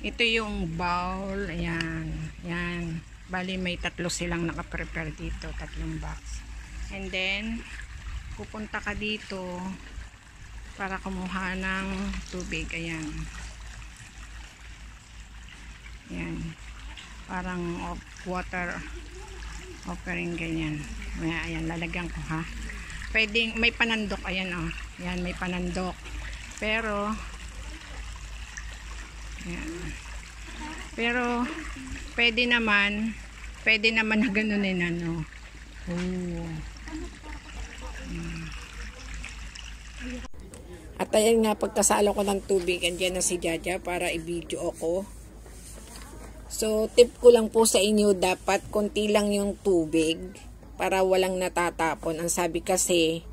Ito yung bowl. Ayan. Yan. Bali may tatlo silang nakaprepare dito. Tatlong box. And then, pupunta ka dito para kumuha ng tubig. Ayan. Ayan. Parang water offering ganyan. Ayan, lalagyan ko ha. Pwedeng, may panandok. Ayan o. Ayan, may panandok. Pero, ayan. Pero, pwede naman na ganunin ano. Oh. At ayan nga, pagkasalo ko ng tubig, andyan na si Jaja para i-video ako. So, tip ko lang po sa inyo, dapat konti lang yung tubig para walang natatapon. Ang sabi kasi,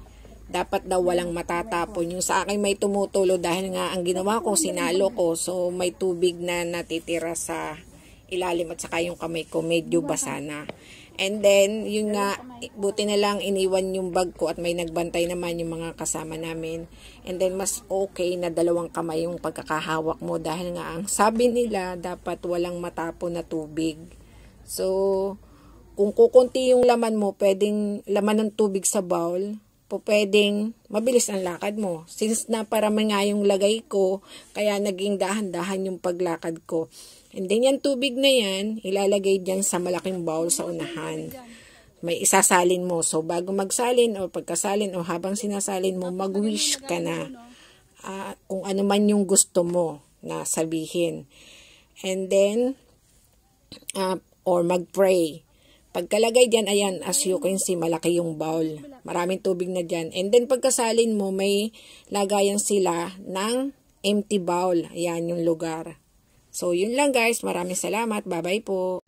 dapat daw walang matatapon. Yung sa akin may tumutulo dahil nga ang ginawa ko, sinalo ko. So, may tubig na natitira sa ilalim at saka yung kamay ko medyo basa na. And then, yun nga, buti na lang iniwan yung bag ko at may nagbantay naman yung mga kasama namin. And then, mas okay na dalawang kamay yung pagkakahawak mo dahil nga ang sabi nila, dapat walang matapon na tubig. So, kung kukunti yung laman mo, pwedeng laman ng tubig sa bowl, pwedeng mabilis ang lakad mo. Since na parami nga yung lagay ko, kaya naging dahan-dahan yung paglakad ko. And then yung tubig na yan, ilalagay dyan sa malaking bowl sa unahan. May isasalin mo. So bago magsalin o pagkasalin o habang sinasalin mo, mag-wish ka na kung ano man yung gusto mo na sabihin. And then, or mag-pray. Pagkalagay dyan, ayan, as you can see, malaki yung bowl. Maraming tubig na dyan. And then, pagkasalin mo, may lagayan sila ng empty bowl. Ayan yung lugar. So, yun lang guys. Maraming salamat. Bye-bye po.